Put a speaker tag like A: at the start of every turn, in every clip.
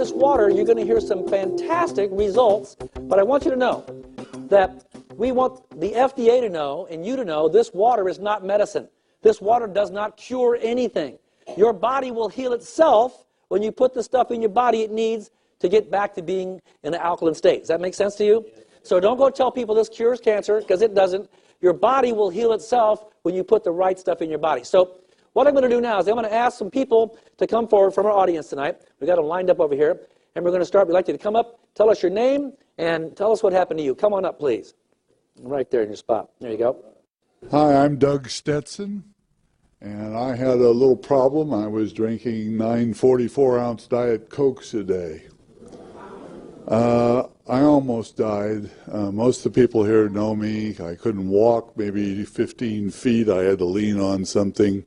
A: this water, you're going to hear some fantastic results. But I want you to know that we want the FDA to know and you to know this water is not medicine. This water does not cure anything. Your body will heal itself when you put the stuff in your body it needs to get back to being in an alkaline state. Does that make sense to you? So don't go tell people this cures cancer, because it doesn't. Your body will heal itself when you put the right stuff in your body. So what I'm going to do now is I'm going to ask some people to come forward from our audience tonight. We've got them lined up over here. And we're going to start. We'd like you to come up, tell us your name, and tell us what happened to you. Come on up, please. Right there in your spot. There you go.
B: Hi, I'm Doug Stetson, and I had a little problem. I was drinking 9 44-ounce Diet Cokes a day. I almost died. Most of the people here know me. I couldn't walk maybe 15 feet. I had to lean on something.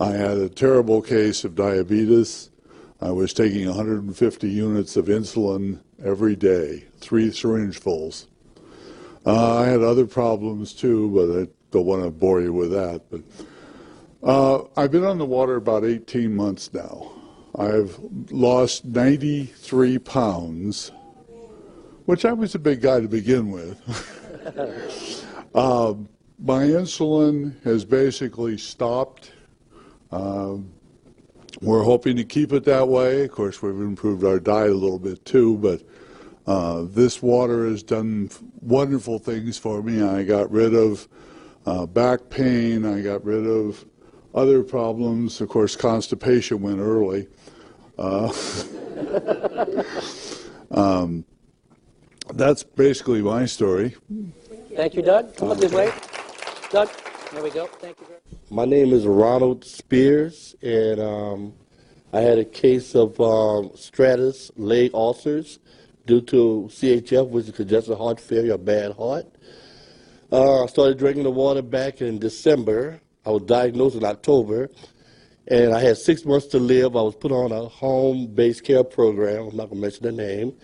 B: I had a terrible case of diabetes. I was taking 150 units of insulin every day, 3 syringefuls. I had other problems too, but I don't want to bore you with that. But I've been on the water about 18 months now. I've lost 93 pounds, which I was a big guy to begin with. My insulin has basically stopped. We're hoping to keep it that way. Of course, we've improved our diet a little bit too, but this water has done wonderful things for me. I got rid of back pain. I got rid of other problems. Of course, constipation went early. That's basically my story.
A: Thank you, Doug. Come up this way. Doug, there we go. Thank you very much.
C: My name is Ronald Spears, and I had a case of stratus leg ulcers due to CHF, which is congestive heart failure, a bad heart. I started drinking the water back in December. I was diagnosed in October, and I had 6 months to live. I was put on a home-based care program. I'm not going to mention the name.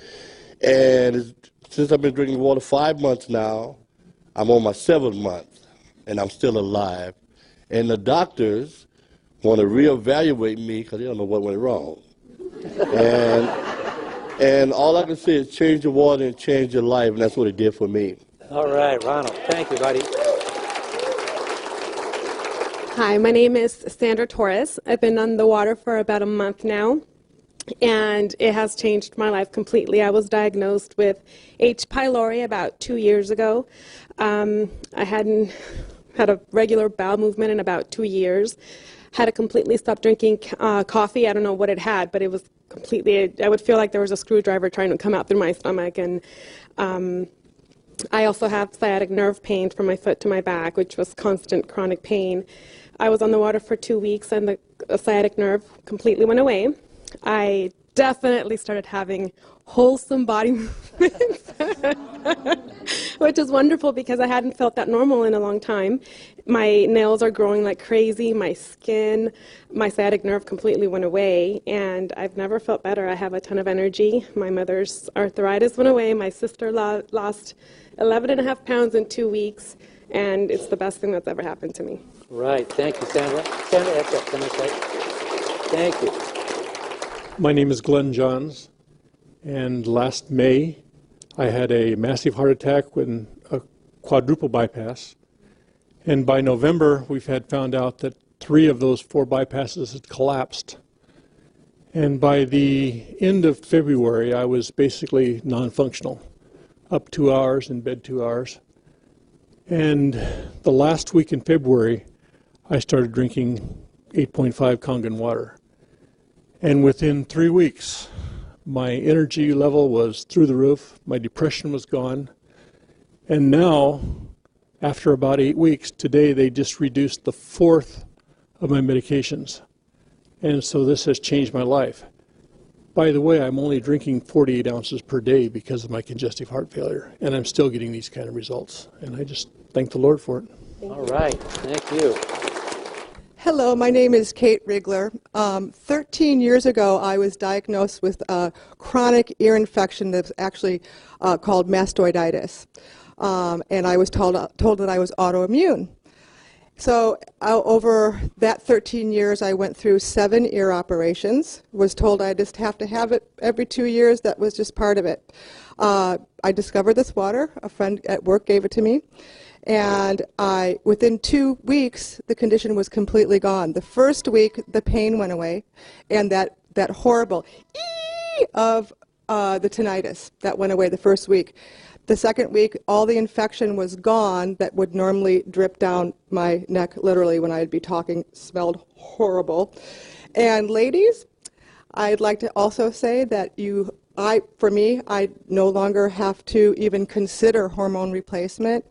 C: And since I've been drinking water 5 months now, I'm on my 7th month, and I'm still alive. And the doctors want to reevaluate me because they don't know what went wrong. And all I can say is change the water and change your life, and that's what it did for me.
A: All right, Ronald. Thank you, buddy.
D: Hi, my name is Sandra Torres. I've been on the water for about a month now, and it has changed my life completely. I was diagnosed with H. pylori about 2 years ago. I hadn't had a regular bowel movement in about 2 years. Had to completely stop drinking coffee. I don't know what it had, but it was completely, I would feel like there was a screwdriver trying to come out through my stomach. And I also have sciatic nerve pain from my foot to my back, which was constant chronic pain. I was on the water for 2 weeks, and the sciatic nerve completely went away. I definitely started having wholesome body movements, which is wonderful because I hadn't felt that normal in a long time. My nails are growing like crazy, my skin, my sciatic nerve completely went away, and I've never felt better. I have a ton of energy. My mother's arthritis went away. My sister lost 11.5 pounds in 2 weeks, and it's the best thing that's ever happened to me.
A: Right. Thank you, Sandra. Sandra, that's it. Thank you.
E: My name is Glenn Johns, and last May I had a massive heart attack with a quadruple bypass. And by November, we've had found out that 3 of those 4 bypasses had collapsed. And by the end of February, I was basically non-functional, up 2 hours, in bed 2 hours. And the last week in February, I started drinking 8.5 Kangen water. And within 3 weeks, my energy level was through the roof, my depression was gone, and now, after about 8 weeks, today they just reduced the 4th of my medications. And so this has changed my life. By the way, I'm only drinking 48 ounces per day because of my congestive heart failure, and I'm still getting these kind of results. And I just thank the Lord for it.
A: All right, thank you.
F: Hello, my name is Kate Rigler. 13 years ago, I was diagnosed with a chronic ear infection that's actually called mastoiditis. And I was told that I was autoimmune. So over that 13 years, I went through 7 ear operations, was told I just have to have it every 2 years. That was just part of it. I discovered this water. A friend at work gave it to me. And within 2 weeks, the condition was completely gone. The first week, the pain went away, and that horrible ee of the tinnitus, that went away the first week. The second week, all the infection was gone that would normally drip down my neck, literally, when I'd be talking, smelled horrible. And ladies, I'd like to also say that for me, I no longer have to even consider hormone replacement.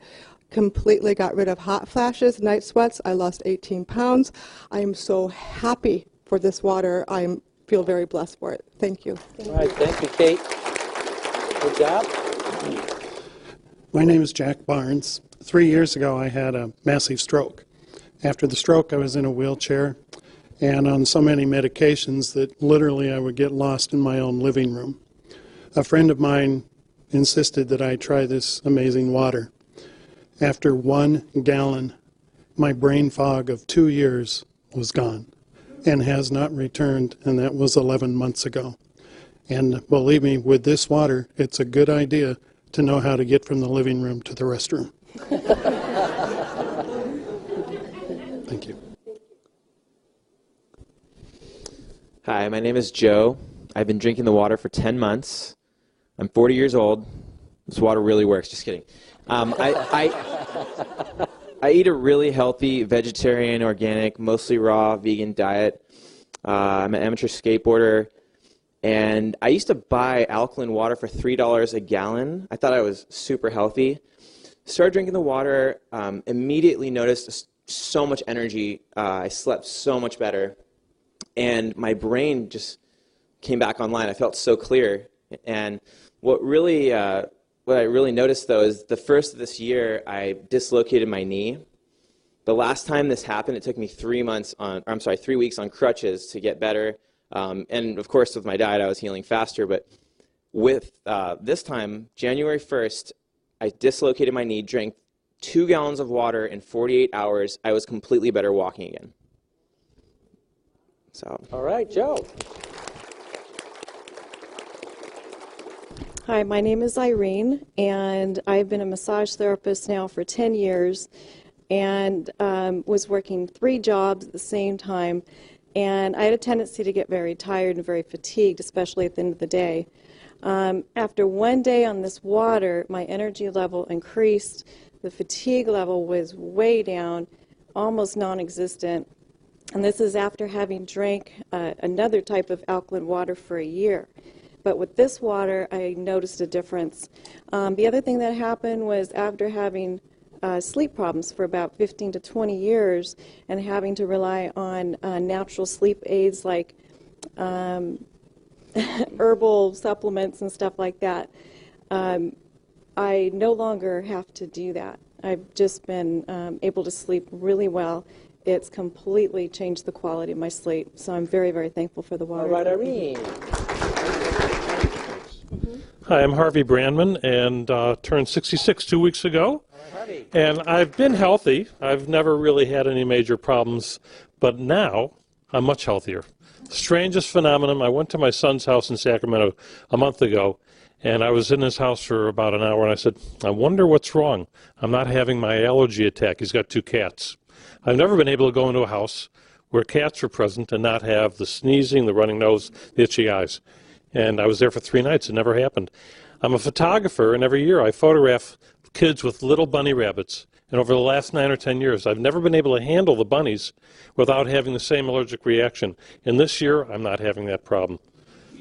F: Completely got rid of hot flashes, night sweats. I lost 18 pounds. I am so happy for this water. I feel very blessed for it. Thank you.
A: All right, thank you, Kate. Good job.
G: My name is Jack Barnes. 3 years ago, I had a massive stroke. After the stroke, I was in a wheelchair and on so many medications that literally I would get lost in my own living room. A friend of mine insisted that I try this amazing water. After 1 gallon, my brain fog of 2 years was gone and has not returned, and that was 11 months ago. And believe me, with this water, it's a good idea to know how to get from the living room to the restroom. Thank you.
H: Hi, my name is Joe. I've been drinking the water for 10 months. I'm 40 years old. This water really works. Just kidding. I eat a really healthy vegetarian, organic, mostly raw, vegan diet. I'm an amateur skateboarder. And I used to buy alkaline water for $3 a gallon. I thought I was super healthy. Started drinking the water, immediately noticed so much energy. I slept so much better. And my brain just came back online. I felt so clear. And what I really noticed, though, is the first of this year, I dislocated my knee. The last time this happened, it took me 3 weeks on crutches to get better. And of course, with my diet, I was healing faster. But with this time, January 1st, I dislocated my knee, drank 2 gallons of water in 48 hours. I was completely better walking again. So.
A: All right, Joe.
I: Hi, my name is Irene, and I've been a massage therapist now for 10 years and was working 3 jobs at the same time. And I had a tendency to get very tired and very fatigued, especially at the end of the day. After 1 day on this water, my energy level increased. The fatigue level was way down, almost non-existent. And this is after having drank another type of alkaline water for a year. But with this water, I noticed a difference. The other thing that happened was after having sleep problems for about 15 to 20 years and having to rely on natural sleep aids like herbal supplements and stuff like that, I no longer have to do that. I've just been able to sleep really well. It's completely changed the quality of my sleep, so I'm very, very thankful for the water.
A: All right, Irene.
J: Hi, I'm Harvey Brandman, and turned 66 2 weeks ago.
A: Harvey.
J: And I've been healthy. I've never really had any major problems, but now I'm much healthier. Strangest phenomenon, I went to my son's house in Sacramento a month ago, and I was in his house for about an hour, and I said, I wonder what's wrong. I'm not having my allergy attack. He's got 2 cats. I've never been able to go into a house where cats are present and not have the sneezing, the running nose, the itchy eyes. And I was there for 3 nights. It never happened. I'm a photographer, and every year I photograph kids with little bunny rabbits. And over the last 9 or 10 years, I've never been able to handle the bunnies without having the same allergic reaction. And this year, I'm not having that problem.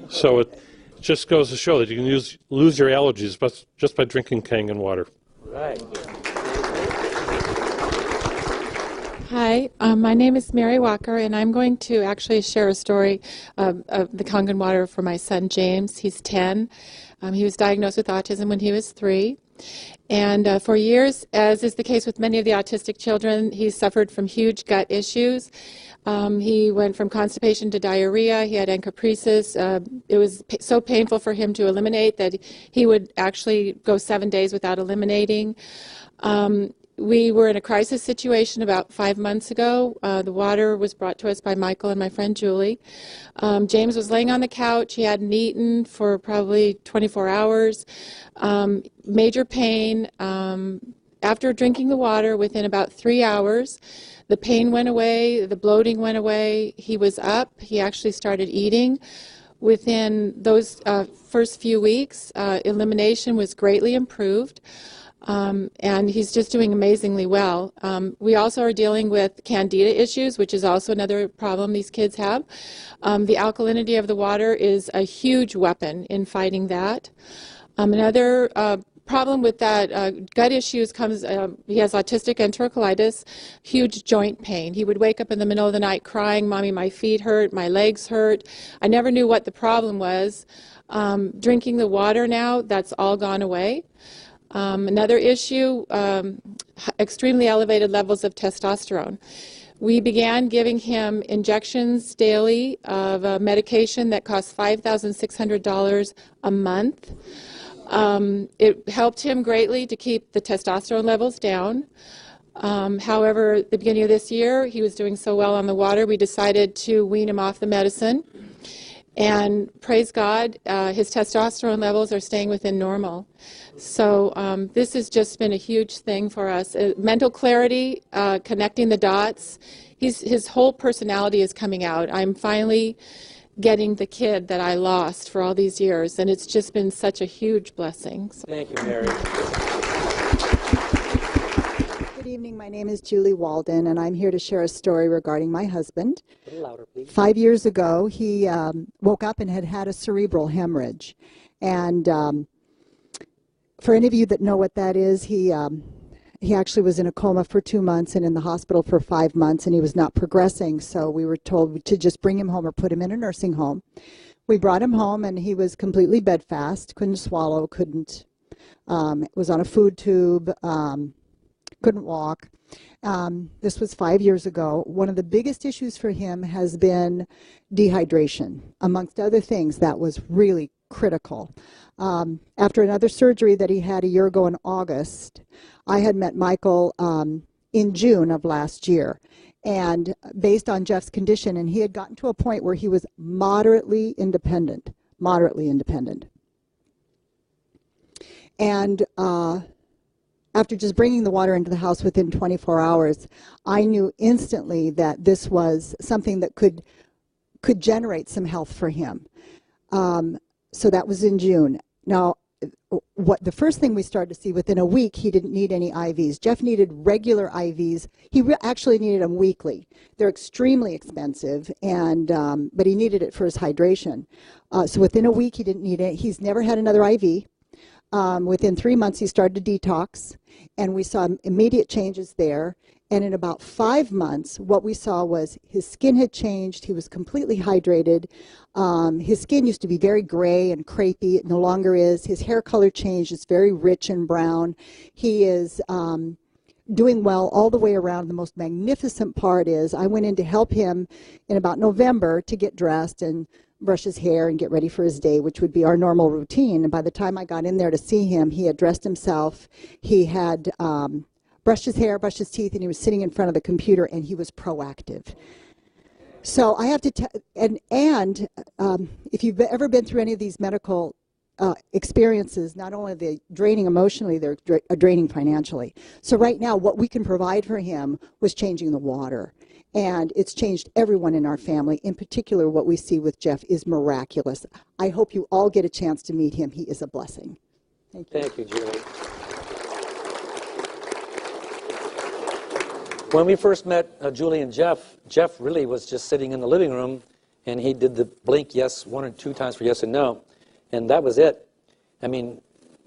J: So it just goes to show that you can lose your allergies just by drinking Kangen water.
A: Right.
K: Hi, my name is Mary Walker, and I'm going to actually share a story of the Kangen water for my son James. He's 10. He was diagnosed with autism when he was 3. And for years, as is the case with many of the autistic children, he suffered from huge gut issues. He went from constipation to diarrhea. He had encopresis. It was so painful for him to eliminate that he would actually go 7 days without eliminating. We were in a crisis situation about 5 months ago. The water was brought to us by Michael and my friend Julie. James was laying on the couch. He hadn't eaten for probably 24 hours. Major pain. After drinking the water, within about 3 hours, the pain went away, the bloating went away. He was up. He actually started eating. Within those first few weeks, elimination was greatly improved. And he's just doing amazingly well. We also are dealing with candida issues, which is also another problem these kids have. The alkalinity of the water is a huge weapon in fighting that. Another problem with that gut issues comes, he has autistic enterocolitis, huge joint pain. He would wake up in the middle of the night crying, "Mommy, my feet hurt, my legs hurt." I never knew what the problem was. Drinking the water now, that's all gone away. Another issue, extremely elevated levels of testosterone. We began giving him injections daily of a medication that costs $5,600 a month. It helped him greatly to keep the testosterone levels down. However, at the beginning of this year, he was doing so well on the water, we decided to wean him off the medicine. And praise God, his testosterone levels are staying within normal. So this has just been a huge thing for us. Mental clarity, connecting the dots. His whole personality is coming out. I'm finally getting the kid that I lost for all these years, and it's just been such a huge blessing. So.
A: Thank you, Mary.
L: Good evening. My name is Julie Walden, and I'm here to share a story regarding my husband.
A: A little louder, please.
L: 5 years ago, he woke up and had a cerebral hemorrhage. And for any of you that know what that is, he actually was in a coma for 2 months and in the hospital for 5 months, and he was not progressing. So we were told to just bring him home or put him in a nursing home. We brought him home, and he was completely bedfast, couldn't swallow, was on a food tube, couldn't walk. This was 5 years ago. One of the biggest issues for him has been dehydration. Amongst other things, that was really critical. After another surgery that he had a year ago in August, I had met Michael in June of last year. And based on Jeff's condition, and he had gotten to a point where he was moderately independent. And after just bringing the water into the house within 24 hours, I knew instantly that this was something that could generate some health for him. So that was in June. Now, the first thing we started to see, within a week, he didn't need any IVs. Jeff needed regular IVs. He actually needed them weekly. They're extremely expensive, but he needed it for his hydration. So within a week, he didn't need it. He's never had another IV. Within 3 months, he started to detox, and we saw immediate changes there. And in about 5 months, what we saw was his skin had changed. He was completely hydrated. His skin used to be very gray and crepey. It no longer is. His hair color changed. It's very rich and brown. He is doing well all the way around. The most magnificent part is I went in to help him in about November to get dressed and brush his hair and get ready for his day, which would be our normal routine. And by the time I got in there to see him, he had dressed himself. He had brushed his hair, brushed his teeth, and he was sitting in front of the computer, and he was proactive. So I have to tell, and if you've ever been through any of these medical experiences, not only are they draining emotionally, they're draining financially. So right now, what we can provide for him was changing the water. And it's changed everyone in our family. In particular, what we see with Jeff is miraculous. I hope you all get a chance to meet him. He is a blessing. Thank you.
A: Thank you, Julie. When we first met Julie and Jeff really was just sitting in the living room, and he did the blink yes 1 or 2 times for yes and no, and that was it. I mean,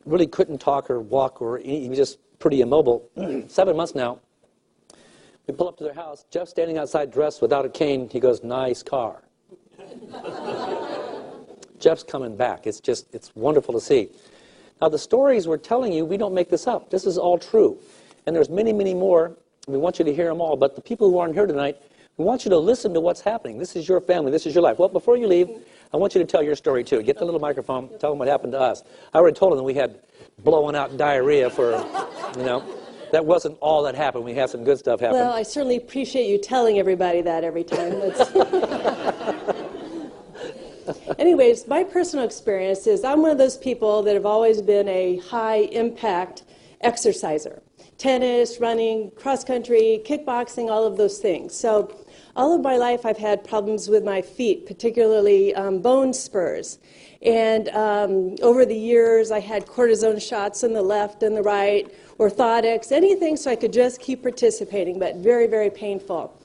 A: really couldn't talk or walk or eat. He was just pretty immobile. 7 months now. We pull up to their house. Jeff's standing outside dressed without a cane. He goes, "Nice car." Jeff's coming back. It's wonderful to see. Now, the stories we're telling you, we don't make this up. This is all true. And there's many, many more. We want you to hear them all. But the people who aren't here tonight, we want you to listen to what's happening. This is your family. This is your life. Well, before you leave, I want you to tell your story, too. Get the little microphone. Tell them what happened to us. I already told them we had blowing out diarrhea for, that wasn't all that happened. We had some good stuff happen.
M: Well, I certainly appreciate you telling everybody that every time. Anyways, my personal experience is I'm one of those people that have always been a high-impact exerciser. Tennis, running, cross-country, kickboxing, all of those things. So all of my life I've had problems with my feet, particularly bone spurs. And over the years I had cortisone shots in the left and the right, orthotics, anything so I could just keep participating, but very, very painful.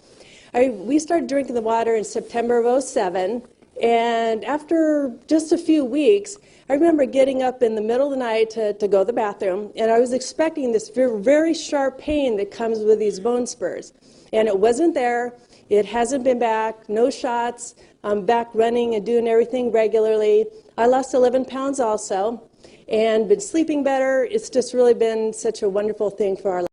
M: We started drinking the water in September of '07, and after just a few weeks, I remember getting up in the middle of the night to go to the bathroom, and I was expecting this very sharp pain that comes with these bone spurs. And it wasn't there. It hasn't been back. No shots. I'm back running and doing everything regularly. I lost 11 pounds also and been sleeping better. It's just really been such a wonderful thing for our life.